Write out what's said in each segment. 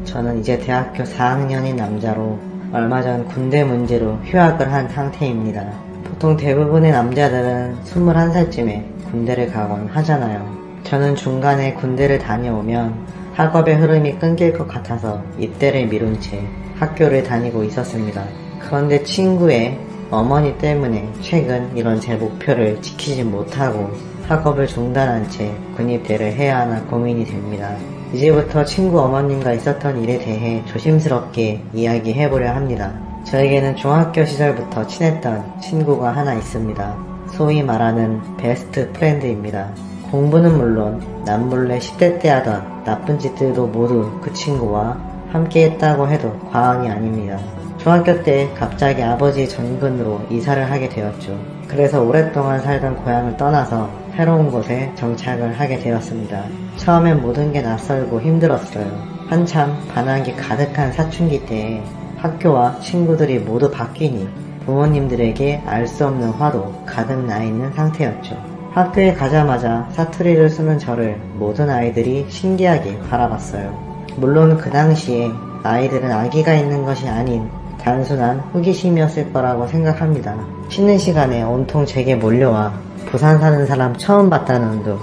저는 이제 대학교 4학년인 남자로 얼마 전 군대 문제로 휴학을 한 상태입니다. 보통 대부분의 남자들은 21살쯤에 군대를 가곤 하잖아요. 저는 중간에 군대를 다녀오면 학업의 흐름이 끊길 것 같아서 입대를 미룬 채 학교를 다니고 있었습니다. 그런데 친구의 어머니 때문에 최근 이런 제 목표를 지키지 못하고 학업을 중단한 채 군입대를 해야 하나 고민이 됩니다. 이제부터 친구 어머님과 있었던 일에 대해 조심스럽게 이야기해보려 합니다. 저에게는 중학교 시절부터 친했던 친구가 하나 있습니다. 소위 말하는 베스트 프렌드입니다. 공부는 물론 남몰래 10대 때 하던 나쁜 짓들도 모두 그 친구와 함께 했다고 해도 과언이 아닙니다. 중학교 때 갑자기 아버지의 전근으로 이사를 하게 되었죠. 그래서 오랫동안 살던 고향을 떠나서 새로운 곳에 정착을 하게 되었습니다. 처음엔 모든 게 낯설고 힘들었어요. 한참 반항기 가득한 사춘기 때에 학교와 친구들이 모두 바뀌니 부모님들에게 알 수 없는 화도 가득 나 있는 상태였죠. 학교에 가자마자 사투리를 쓰는 저를 모든 아이들이 신기하게 바라봤어요. 물론 그 당시에 아이들은 아기가 있는 것이 아닌 단순한 호기심이었을 거라고 생각합니다. 쉬는 시간에 온통 제게 몰려와 부산 사는 사람 처음 봤다는 둥,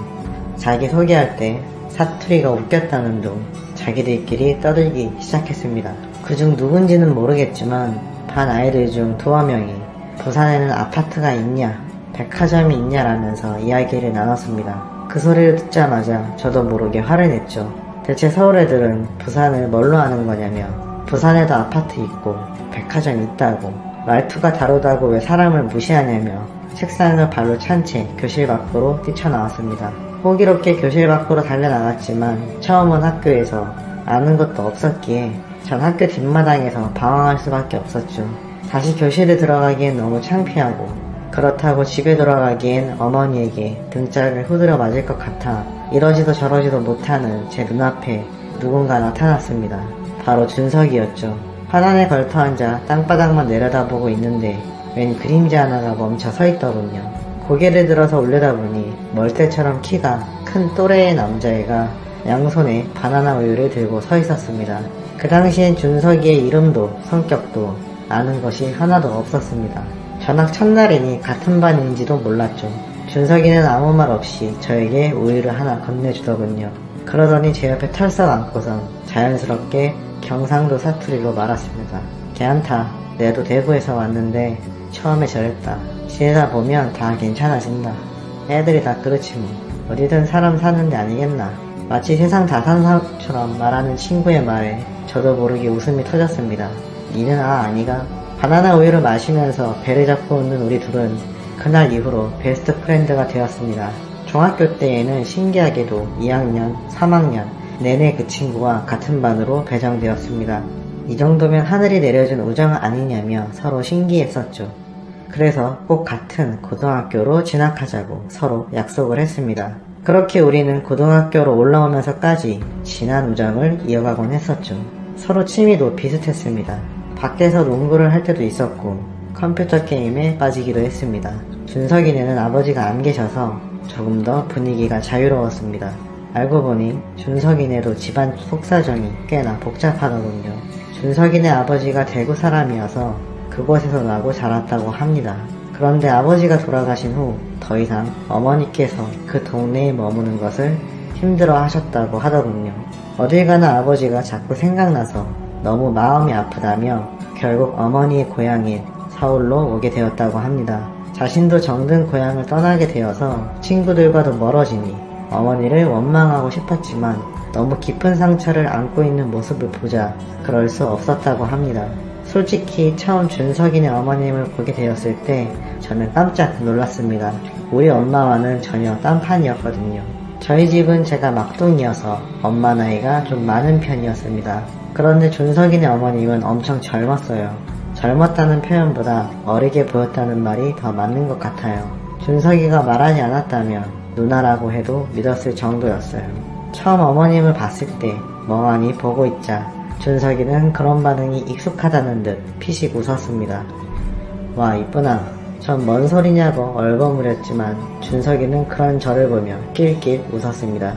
자기 소개할 때 사투리가 웃겼다는 둥, 자기들끼리 떠들기 시작했습니다. 그중 누군지는 모르겠지만 반 아이들 중 두어 명이 부산에는 아파트가 있냐, 백화점이 있냐라면서 이야기를 나눴습니다. 그 소리를 듣자마자 저도 모르게 화를 냈죠. 대체 서울 애들은 부산을 뭘로 아는 거냐며, 부산에도 아파트 있고 백화점 있다고, 말투가 다르다고 왜 사람을 무시하냐며 책상을 발로 찬 채 교실 밖으로 뛰쳐나왔습니다. 호기롭게 교실 밖으로 달려나갔지만 처음 온 학교에서 아는 것도 없었기에 전 학교 뒷마당에서 방황할 수밖에 없었죠. 다시 교실에 들어가기엔 너무 창피하고, 그렇다고 집에 돌아가기엔 어머니에게 등짝을 후드려 맞을 것 같아 이러지도 저러지도 못하는 제 눈앞에 누군가 나타났습니다. 바로 준석이었죠. 화단에 걸터앉아 땅바닥만 내려다보고 있는데 웬 그림자 하나가 멈춰 서 있더군요. 고개를 들어서 올려다보니 멀대처럼 키가 큰 또래의 남자애가 양손에 바나나 우유를 들고 서 있었습니다. 그 당시엔 준석이의 이름도 성격도 아는 것이 하나도 없었습니다. 전학 첫날이니 같은 반인지도 몰랐죠. 준석이는 아무 말 없이 저에게 우유를 하나 건네주더군요. 그러더니 제 옆에 털썩 앉고선 자연스럽게 경상도 사투리로 말았습니다. 걔한타, 내도 대구에서 왔는데 처음에 저랬다. 지내다 보면 다 괜찮아진다. 애들이 다 그렇지 뭐. 어디든 사람 사는 데 아니겠나. 마치 세상 다 산 사람처럼 말하는 친구의 말에 저도 모르게 웃음이 터졌습니다. 니는 아니가? 바나나 우유를 마시면서 배를 잡고 웃는 우리 둘은 그날 이후로 베스트 프렌드가 되었습니다. 중학교 때에는 신기하게도 2학년, 3학년 내내 그 친구와 같은 반으로 배정되었습니다. 이 정도면 하늘이 내려준 우정 아니냐며 서로 신기했었죠. 그래서 꼭 같은 고등학교로 진학하자고 서로 약속을 했습니다. 그렇게 우리는 고등학교로 올라오면서까지 진한 우정을 이어가곤 했었죠. 서로 취미도 비슷했습니다. 밖에서 농구를 할 때도 있었고 컴퓨터 게임에 빠지기도 했습니다. 준석이네는 아버지가 안 계셔서 조금 더 분위기가 자유로웠습니다. 알고 보니 준석이네도 집안 속사정이 꽤나 복잡하더군요. 준석이네 아버지가 대구 사람이어서 그곳에서 나고 자랐다고 합니다. 그런데 아버지가 돌아가신 후 더 이상 어머니께서 그 동네에 머무는 것을 힘들어 하셨다고 하더군요. 어딜 가나 아버지가 자꾸 생각나서 너무 마음이 아프다며 결국 어머니의 고향인 서울로 오게 되었다고 합니다. 자신도 정든 고향을 떠나게 되어서 친구들과도 멀어지니 어머니를 원망하고 싶었지만 너무 깊은 상처를 안고 있는 모습을 보자 그럴 수 없었다고 합니다. 솔직히 처음 준석이네 어머님을 보게 되었을 때 저는 깜짝 놀랐습니다. 우리 엄마와는 전혀 딴판이었거든요. 저희 집은 제가 막둥이여서 엄마 나이가 좀 많은 편이었습니다. 그런데 준석이네 어머님은 엄청 젊었어요. 젊었다는 표현보다 어리게 보였다는 말이 더 맞는 것 같아요. 준석이가 말하지 않았다면 누나라고 해도 믿었을 정도였어요. 처음 어머님을 봤을 때 멍하니 보고 있자 준석이는 그런 반응이 익숙하다는 듯 피식 웃었습니다. 와 이쁘나. 전 뭔 소리냐고 얼버무렸지만 준석이는 그런 저를 보며 낄낄 웃었습니다.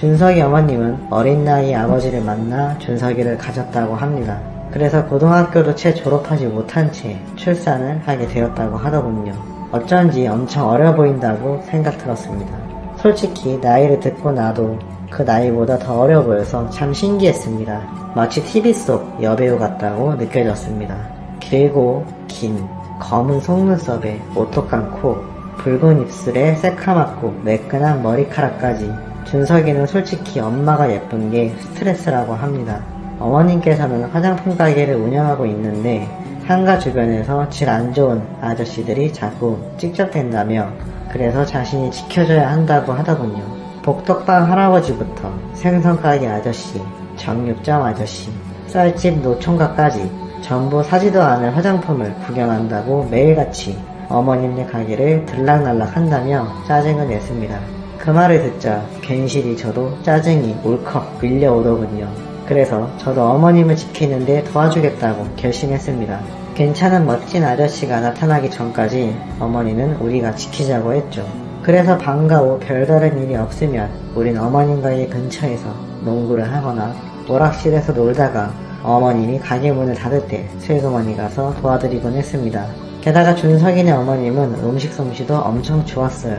준석이 어머님은 어린 나이에 아버지를 만나 준석이를 가졌다고 합니다. 그래서 고등학교도 채 졸업하지 못한 채 출산을 하게 되었다고 하더군요. 어쩐지 엄청 어려 보인다고 생각 들었습니다. 솔직히 나이를 듣고 나도 그 나이보다 더 어려 보여서 참 신기했습니다. 마치 TV 속 여배우 같다고 느껴졌습니다. 길고 긴 검은 속눈썹에 오똑한 코, 붉은 입술에 새카맣고 매끈한 머리카락까지 준석이는 솔직히 엄마가 예쁜 게 스트레스라고 합니다. 어머님께서는 화장품 가게를 운영하고 있는데 상가 주변에서 질 안 좋은 아저씨들이 자꾸 찍적댄다며 그래서 자신이 지켜줘야 한다고 하더군요. 복덕방 할아버지부터 생선가게 아저씨, 정육점 아저씨, 쌀집 노총각까지 전부 사지도 않을 화장품을 구경한다고 매일같이 어머님네 가게를 들락날락 한다며 짜증을 냈습니다. 그 말을 듣자 괜시리 저도 짜증이 울컥 밀려오더군요. 그래서 저도 어머님을 지키는데 도와주겠다고 결심했습니다. 괜찮은 멋진 아저씨가 나타나기 전까지 어머니는 우리가 지키자고 했죠. 그래서 방과 후 별다른 일이 없으면 우린 어머님과의 근처에서 농구를 하거나 오락실에서 놀다가 어머님이 가게 문을 닫을 때 슬그머니 가서 도와드리곤 했습니다. 게다가 준석이네 어머님은 음식 솜씨도 엄청 좋았어요.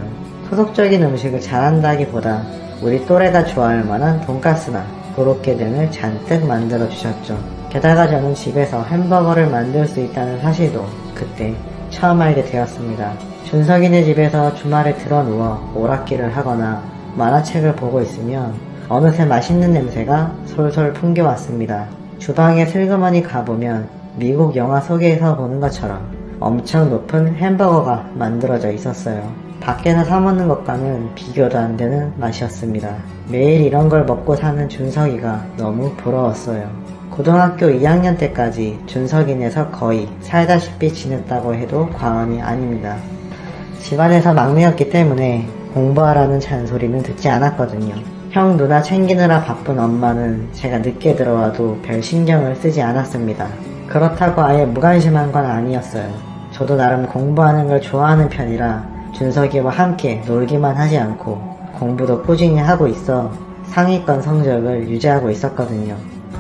토속적인 음식을 잘한다기보다 우리 또래가 좋아할 만한 돈가스나 고로케 등을 잔뜩 만들어 주셨죠. 게다가 저는 집에서 햄버거를 만들 수 있다는 사실도 그때 처음 알게 되었습니다. 준석이네 집에서 주말에 들어 누워 오락기를 하거나 만화책을 보고 있으면 어느새 맛있는 냄새가 솔솔 풍겨왔습니다. 주방에 슬그머니 가보면 미국 영화 속에서 보는 것처럼 엄청 높은 햄버거가 만들어져 있었어요. 밖에서 사먹는 것과는 비교도 안 되는 맛이었습니다. 매일 이런 걸 먹고 사는 준석이가 너무 부러웠어요. 고등학교 2학년 때까지 준석이네에서 거의 살다시피 지냈다고 해도 과언이 아닙니다. 집안에서 막내였기 때문에 공부하라는 잔소리는 듣지 않았거든요. 형 누나 챙기느라 바쁜 엄마는 제가 늦게 들어와도 별 신경을 쓰지 않았습니다. 그렇다고 아예 무관심한 건 아니었어요. 저도 나름 공부하는 걸 좋아하는 편이라 준석이와 함께 놀기만 하지 않고 공부도 꾸준히 하고 있어 상위권 성적을 유지하고 있었거든요.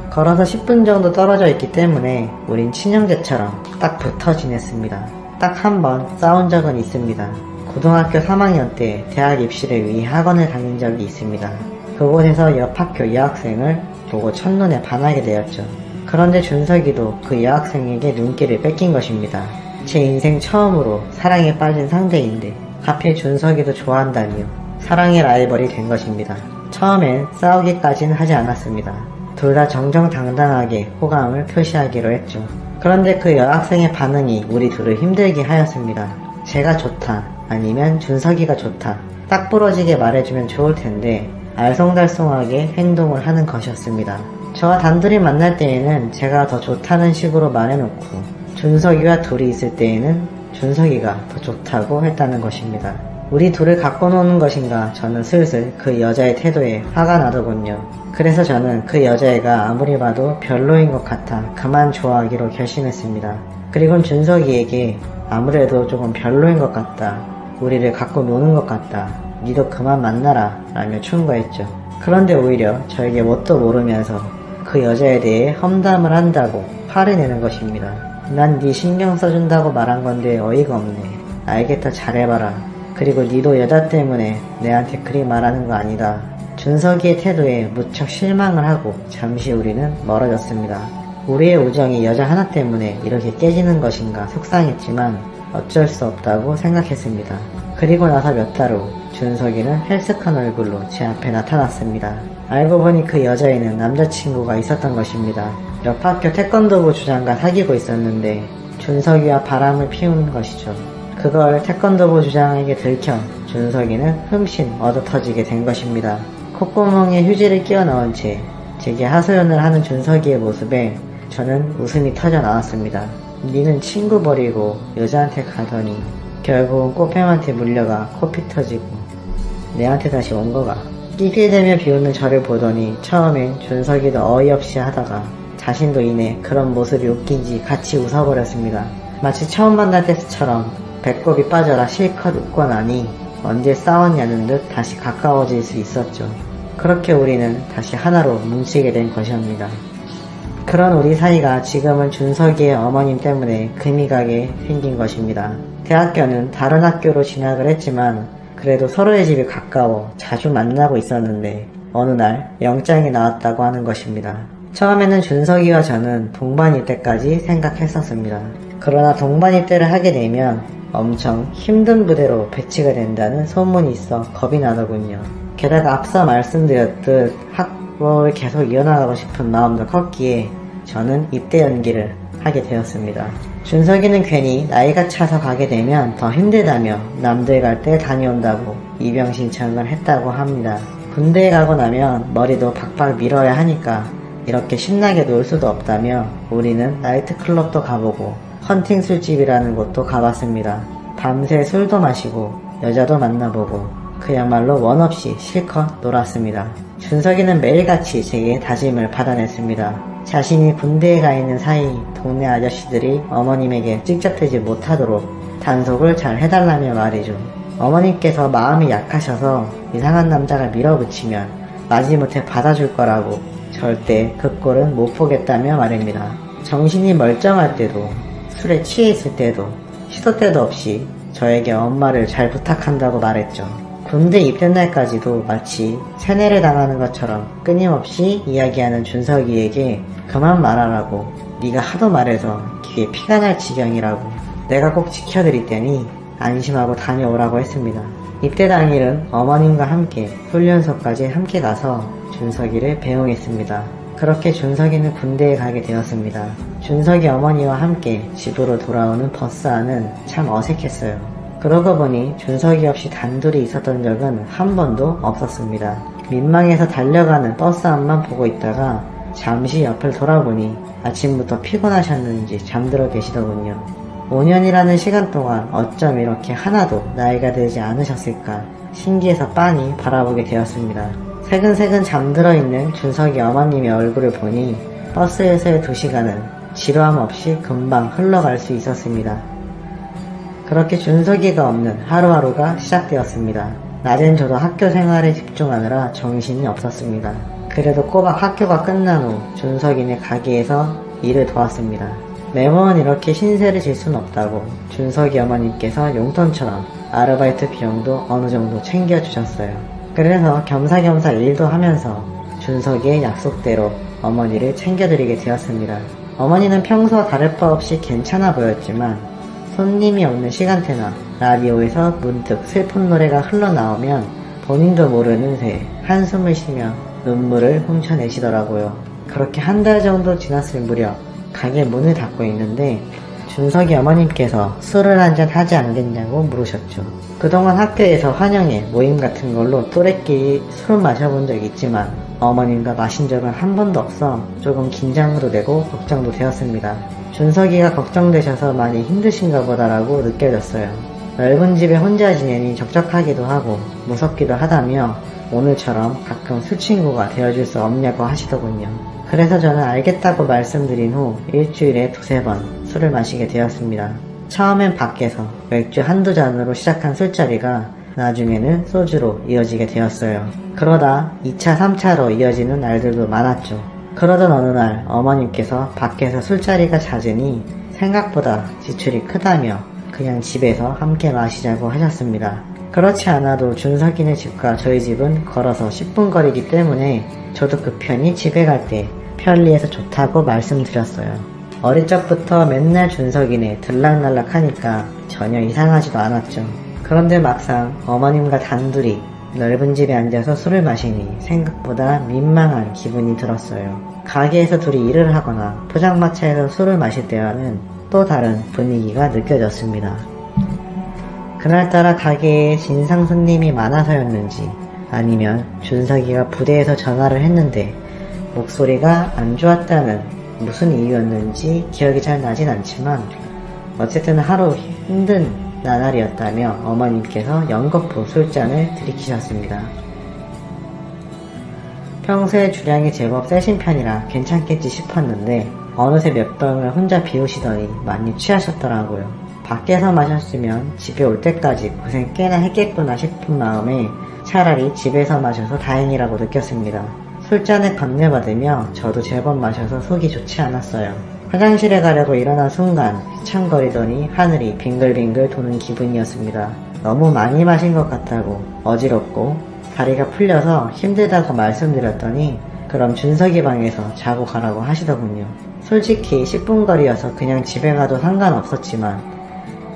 걸어서 10분 정도 떨어져 있기 때문에 우린 친형제처럼 딱 붙어 지냈습니다. 딱 한 번 싸운 적은 있습니다. 고등학교 3학년 때 대학 입시를 위해 학원을 다닌 적이 있습니다. 그곳에서 옆 학교 여학생을 보고 첫눈에 반하게 되었죠. 그런데 준석이도 그 여학생에게 눈길을 뺏긴 것입니다. 제 인생 처음으로 사랑에 빠진 상대인데 하필 준석이도 좋아한다니요. 사랑의 라이벌이 된 것입니다. 처음엔 싸우기까지는 하지 않았습니다. 둘 다 정정당당하게 호감을 표시하기로 했죠. 그런데 그 여학생의 반응이 우리 둘을 힘들게 하였습니다. 제가 좋다 아니면 준석이가 좋다 딱 부러지게 말해주면 좋을 텐데 알쏭달쏭하게 행동을 하는 것이었습니다. 저와 단둘이 만날 때에는 제가 더 좋다는 식으로 말해놓고 준석이와 둘이 있을 때에는 준석이가 더 좋다고 했다는 것입니다. 우리 둘을 갖고 노는 것인가 저는 슬슬 그 여자의 태도에 화가 나더군요. 그래서 저는 그 여자애가 아무리 봐도 별로인 것 같아 그만 좋아하기로 결심했습니다. 그리고 준석이에게 아무래도 조금 별로인 것 같다. 우리를 갖고 노는 것 같다. 니도 그만 만나라 라며 충고했죠. 그런데 오히려 저에게 뭣도 모르면서 그 여자에 대해 험담을 한다고 화를 내는 것입니다. 난 니 신경 써준다고 말한 건데 어이가 없네. 알겠다 잘해봐라. 그리고 니도 여자 때문에 내한테 그리 말하는 거 아니다. 준석이의 태도에 무척 실망을 하고 잠시 우리는 멀어졌습니다. 우리의 우정이 여자 하나 때문에 이렇게 깨지는 것인가 속상했지만 어쩔 수 없다고 생각했습니다. 그리고 나서 몇 달 후 준석이는 헬스한 얼굴로 제 앞에 나타났습니다. 알고 보니 그 여자애는 남자친구가 있었던 것입니다. 옆 학교 태권도부 주장과 사귀고 있었는데 준석이와 바람을 피우는 것이죠. 그걸 태권도부 주장에게 들켜 준석이는 흠씬 얻어터지게 된 것입니다. 콧구멍에 휴지를 끼워 넣은 채 제게 하소연을 하는 준석이의 모습에 저는 웃음이 터져 나왔습니다. 니는 친구 버리고 여자한테 가더니 결국은 꽃뱀한테 물려가 코피 터지고 내한테 다시 온 거가. 끼끼대며 비웃는 저를 보더니 처음엔 준석이도 어이없이 하다가 자신도 이내 그런 모습이 웃긴지 같이 웃어버렸습니다. 마치 처음 만날 때처럼 배꼽이 빠져라 실컷 웃고 나니 언제 싸웠냐는 듯 다시 가까워질 수 있었죠. 그렇게 우리는 다시 하나로 뭉치게 된 것이옵니다. 그런 우리 사이가 지금은 준석이의 어머님 때문에 금이 가게 생긴 것입니다. 대학교는 다른 학교로 진학을 했지만 그래도 서로의 집이 가까워 자주 만나고 있었는데 어느 날 영장이 나왔다고 하는 것입니다. 처음에는 준석이와 저는 동반 입대까지 생각했었습니다. 그러나 동반 입대를 하게 되면 엄청 힘든 부대로 배치가 된다는 소문이 있어 겁이 나더군요. 게다가 앞서 말씀드렸듯 학부를 계속 이어나가고 싶은 마음도 컸기에 저는 입대 연기를 하게 되었습니다. 준석이는 괜히 나이가 차서 가게 되면 더 힘들다며 남들 갈 때 다녀온다고 입영 신청을 했다고 합니다. 군대에 가고 나면 머리도 박박 밀어야 하니까 이렇게 신나게 놀 수도 없다며 우리는 나이트클럽도 가보고 헌팅 술집이라는 곳도 가봤습니다. 밤새 술도 마시고 여자도 만나보고 그야말로 원 없이 실컷 놀았습니다. 준석이는 매일같이 제게 다짐을 받아냈습니다. 자신이 군대에 가 있는 사이 동네 아저씨들이 어머님에게 찍적대지 못하도록 단속을 잘 해달라며 말이죠. 어머님께서 마음이 약하셔서 이상한 남자가 밀어붙이면 마지못해 받아줄 거라고 절대 그 꼴은 못 보겠다며 말입니다. 정신이 멀쩡할 때도 술에 취해 있을 때도 시도 때도 없이 저에게 엄마를 잘 부탁한다고 말했죠. 군대 입대 날까지도 마치 세뇌를 당하는 것처럼 끊임없이 이야기하는 준석이에게 그만 말하라고, 네가 하도 말해서 귀에 피가 날 지경이라고, 내가 꼭 지켜드릴 테니 안심하고 다녀오라고 했습니다. 입대 당일은 어머님과 함께 훈련소까지 함께 가서 준석이를 배웅했습니다. 그렇게 준석이는 군대에 가게 되었습니다. 준석이 어머니와 함께 집으로 돌아오는 버스 안은 참 어색했어요. 그러고 보니 준석이 없이 단둘이 있었던 적은 한 번도 없었습니다. 민망해서 달려가는 버스 안만 보고 있다가 잠시 옆을 돌아보니 아침부터 피곤하셨는지 잠들어 계시더군요. 5년이라는 시간 동안 어쩜 이렇게 하나도 나이가 들지 않으셨을까 신기해서 빤히 바라보게 되었습니다. 새근새근 잠들어 있는 준석이 어머님의 얼굴을 보니 버스에서의 2시간은 지루함 없이 금방 흘러갈 수 있었습니다. 그렇게 준석이가 없는 하루하루가 시작되었습니다. 낮엔 저도 학교 생활에 집중하느라 정신이 없었습니다. 그래도 꼬박 학교가 끝난 후 준석이네 가게에서 일을 도왔습니다. 매번 이렇게 신세를 질 순 없다고 준석이 어머님께서 용돈처럼 아르바이트 비용도 어느 정도 챙겨주셨어요. 그래서 겸사겸사 일도 하면서 준석이의 약속대로 어머니를 챙겨드리게 되었습니다. 어머니는 평소와 다를 바 없이 괜찮아 보였지만 손님이 없는 시간대나 라디오에서 문득 슬픈 노래가 흘러나오면 본인도 모르는 새 한숨을 쉬며 눈물을 훔쳐내시더라고요. 그렇게 한 달 정도 지났을 무렵 가게 문을 닫고 있는데 준석이 어머님께서 술을 한잔 하지 않겠냐고 물으셨죠. 그동안 학교에서 환영회, 모임 같은 걸로 또래끼리 술 마셔본 적 있지만 어머님과 마신 적은 한 번도 없어 조금 긴장도 되고 걱정도 되었습니다. 준석이가 걱정되셔서 많이 힘드신가 보다라고 느껴졌어요. 넓은 집에 혼자 지내니 적적하기도 하고 무섭기도 하다며 오늘처럼 가끔 술친구가 되어줄 수 없냐고 하시더군요. 그래서 저는 알겠다고 말씀드린 후 일주일에 2-3번 술을 마시게 되었습니다. 처음엔 밖에서 맥주 한두 잔으로 시작한 술자리가 나중에는 소주로 이어지게 되었어요. 그러다 2차, 3차로 이어지는 날들도 많았죠. 그러던 어느 날 어머님께서 밖에서 술자리가 잦으니 생각보다 지출이 크다며 그냥 집에서 함께 마시자고 하셨습니다. 그렇지 않아도 준석이네 집과 저희 집은 걸어서 10분 거리이기 때문에 저도 그 편히 집에 갈 때 편리해서 좋다고 말씀드렸어요. 어릴 적부터 맨날 준석이네 들락날락 하니까 전혀 이상하지도 않았죠. 그런데 막상 어머님과 단둘이 넓은 집에 앉아서 술을 마시니 생각보다 민망한 기분이 들었어요. 가게에서 둘이 일을 하거나 포장마차에서 술을 마실 때와는 또 다른 분위기가 느껴졌습니다. 그날따라 가게에 진상 손님이 많아서였는지 아니면 준석이가 부대에서 전화를 했는데 목소리가 안 좋았다는 무슨 이유였는지 기억이 잘 나진 않지만 어쨌든 하루 힘든 나날이었다며 어머님께서 연거푸 술잔을 들이키셨습니다. 평소에 주량이 제법 세신 편이라 괜찮겠지 싶었는데 어느새 몇 병을 혼자 비우시더니 많이 취하셨더라고요. 밖에서 마셨으면 집에 올 때까지 고생 꽤나 했겠구나 싶은 마음에 차라리 집에서 마셔서 다행이라고 느꼈습니다. 술잔을 건네받으며 저도 제법 마셔서 속이 좋지 않았어요. 화장실에 가려고 일어난 순간 휘청거리더니 하늘이 빙글빙글 도는 기분이었습니다. 너무 많이 마신 것 같다고 어지럽고 다리가 풀려서 힘들다고 말씀드렸더니 그럼 준석이 방에서 자고 가라고 하시더군요. 솔직히 10분 거리여서 그냥 집에 가도 상관없었지만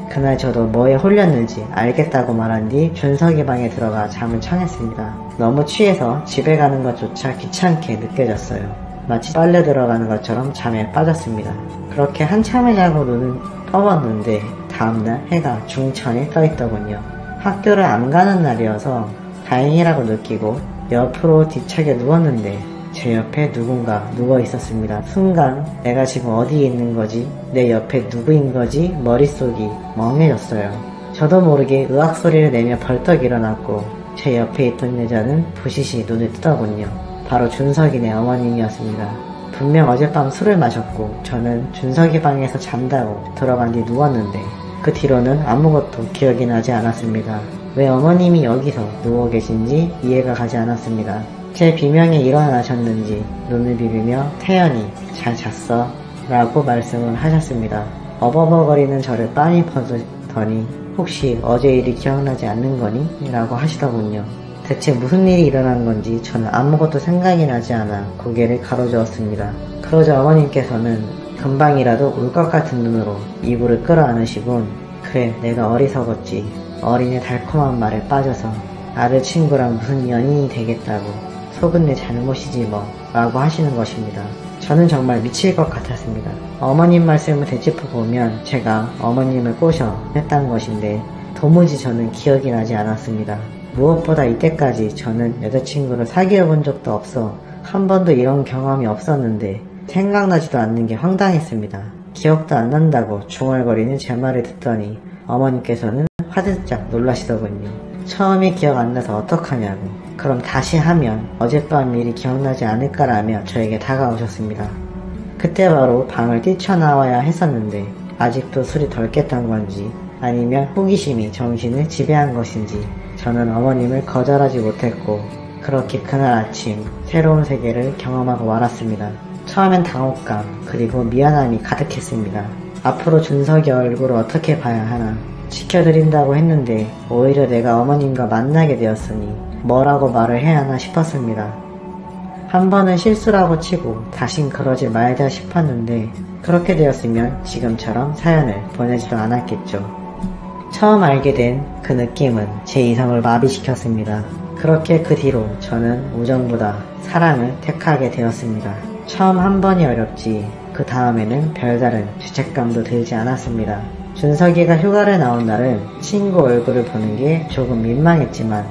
그날 저도 뭐에 홀렸는지 알겠다고 말한 뒤 준석이 방에 들어가 잠을 청했습니다. 너무 취해서 집에 가는 것조차 귀찮게 느껴졌어요. 마치 빨래 들어가는 것처럼 잠에 빠졌습니다. 그렇게 한참을 자고 눈을 떠봤는데 다음날 해가 중천에 떠있더군요. 학교를 안 가는 날이어서 다행이라고 느끼고 옆으로 뒤척여 누웠는데 제 옆에 누군가 누워 있었습니다. 순간 내가 지금 어디에 있는 거지? 내 옆에 누구인 거지? 머릿속이 멍해졌어요. 저도 모르게 의학 소리를 내며 벌떡 일어났고 제 옆에 있던 여자는 부시시 눈을 뜨더군요. 바로 준석이네 어머님이었습니다. 분명 어젯밤 술을 마셨고 저는 준석이 방에서 잔다고 들어간 뒤 누웠는데 그 뒤로는 아무것도 기억이 나지 않았습니다. 왜 어머님이 여기서 누워 계신지 이해가 가지 않았습니다. 제 비명에 일어나셨는지 눈을 비비며 태연이 잘 잤어 라고 말씀을 하셨습니다. 어버버거리는 저를 빤히 퍼주더니 혹시 어제 일이 기억나지 않는 거니? 라고 하시더군요. 대체 무슨 일이 일어난 건지 저는 아무것도 생각이 나지 않아 고개를 가로저었습니다. 그러자 어머님께서는 금방이라도 울 것 같은 눈으로 이불을 끌어안으시곤 그래 내가 어리석었지. 어린의 달콤한 말에 빠져서 아들 친구랑 무슨 연인이 되겠다고 속은 내 잘못이지 뭐 라고 하시는 것입니다. 저는 정말 미칠 것 같았습니다. 어머님 말씀을 되짚어보면 제가 어머님을 꼬셔 했단 것인데 도무지 저는 기억이 나지 않았습니다. 무엇보다 이때까지 저는 여자친구를 사귀어 본 적도 없어 한 번도 이런 경험이 없었는데 생각나지도 않는 게 황당했습니다. 기억도 안 난다고 중얼거리는 제 말을 듣더니 어머니께서는 화들짝 놀라시더군요. 처음에 기억 안 나서 어떡하냐고. 그럼 다시 하면 어젯밤 일이 기억나지 않을까라며 저에게 다가오셨습니다. 그때 바로 방을 뛰쳐나와야 했었는데 아직도 술이 덜 깼던 건지 아니면 호기심이 정신을 지배한 것인지 저는 어머님을 거절하지 못했고 그렇게 그날 아침 새로운 세계를 경험하고 말았습니다. 처음엔 당혹감 그리고 미안함이 가득했습니다. 앞으로 준석이 얼굴을 어떻게 봐야 하나 지켜드린다고 했는데 오히려 내가 어머님과 만나게 되었으니 뭐라고 말을 해야 하나 싶었습니다. 한 번은 실수라고 치고 다신 그러지 말자 싶었는데 그렇게 되었으면 지금처럼 사연을 보내지도 않았겠죠. 처음 알게 된 그 느낌은 제 이성을 마비시켰습니다. 그렇게 그 뒤로 저는 우정보다 사랑을 택하게 되었습니다. 처음 한 번이 어렵지 그 다음에는 별다른 죄책감도 들지 않았습니다. 준석이가 휴가를 나온 날은 친구 얼굴을 보는 게 조금 민망했지만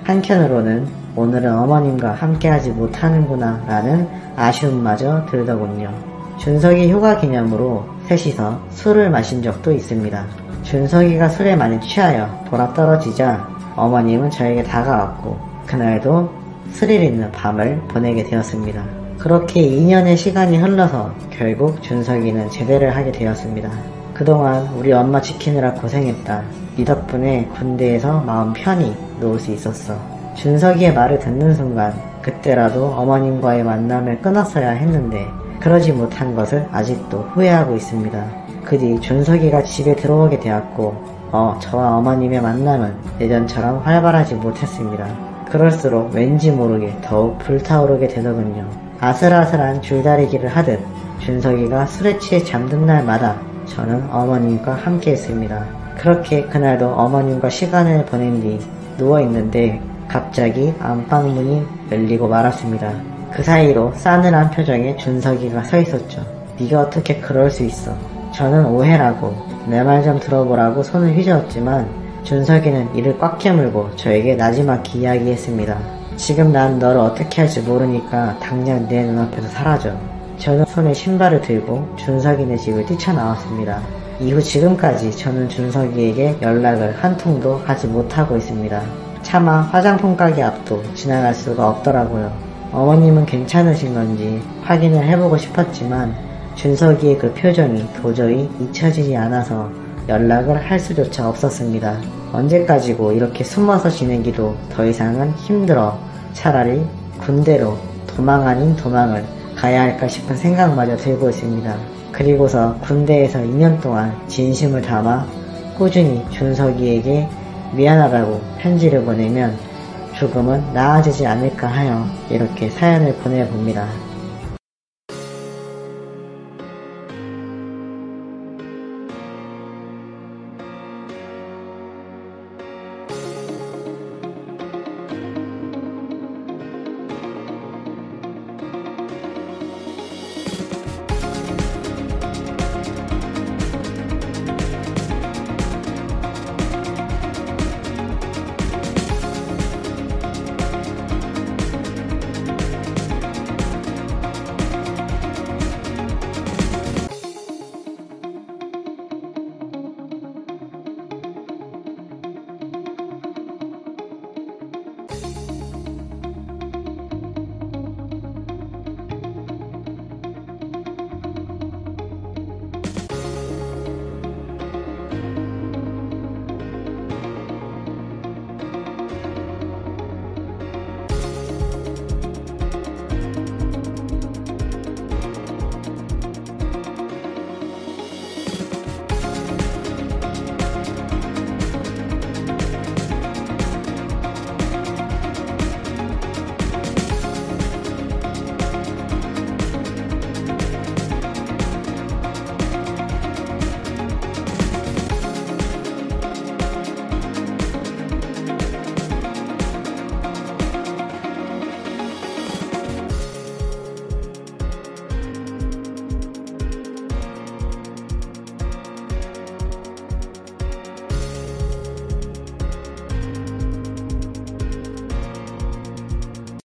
한켠으로는 오늘은 어머님과 함께하지 못하는구나 라는 아쉬움마저 들더군요. 준석이 휴가 기념으로 셋이서 술을 마신 적도 있습니다. 준석이가 술에 많이 취하여 돌아 떨어지자 어머님은 저에게 다가왔고 그날도 스릴 있는 밤을 보내게 되었습니다. 그렇게 2년의 시간이 흘러서 결국 준석이는 제대를 하게 되었습니다. 그동안 우리 엄마 지키느라 고생했다. 네 덕분에 군대에서 마음 편히 놓을 수 있었어. 준석이의 말을 듣는 순간 그때라도 어머님과의 만남을 끊었어야 했는데 그러지 못한 것을 아직도 후회하고 있습니다. 그 뒤 준석이가 집에 들어오게 되었고 저와 어머님의 만남은 예전처럼 활발하지 못했습니다. 그럴수록 왠지 모르게 더욱 불타오르게 되더군요. 아슬아슬한 줄다리기를 하듯 준석이가 술에 취해 잠든 날마다 저는 어머님과 함께 했습니다. 그렇게 그날도 어머님과 시간을 보낸 뒤 누워있는데 갑자기 안방문이 열리고 말았습니다. 그 사이로 싸늘한 표정의 준석이가 서 있었죠. 네가 어떻게 그럴 수 있어. 저는 오해라고 내 말 좀 들어보라고 손을 휘저었지만 준석이는 이를 꽉 깨물고 저에게 나지막히 이야기했습니다. 지금 난 너를 어떻게 할지 모르니까 당장 내 눈앞에서 사라져. 저는 손에 신발을 들고 준석이네 집을 뛰쳐나왔습니다. 이후 지금까지 저는 준석이에게 연락을 한 통도 하지 못하고 있습니다. 차마 화장품 가게 앞도 지나갈 수가 없더라고요. 어머님은 괜찮으신 건지 확인을 해보고 싶었지만 준석이의 그 표정이 도저히 잊혀지지 않아서 연락을 할 수조차 없었습니다. 언제까지고 이렇게 숨어서 지내기도 더 이상은 힘들어. 차라리 군대로 도망 아닌 도망을 가야 할까 싶은 생각마저 들고 있습니다. 그리고서 군대에서 2년 동안 진심을 담아 꾸준히 준석이에게 미안하다고 편지를 보내면 조금은 나아지지 않을까 하여 이렇게 사연을 보내봅니다.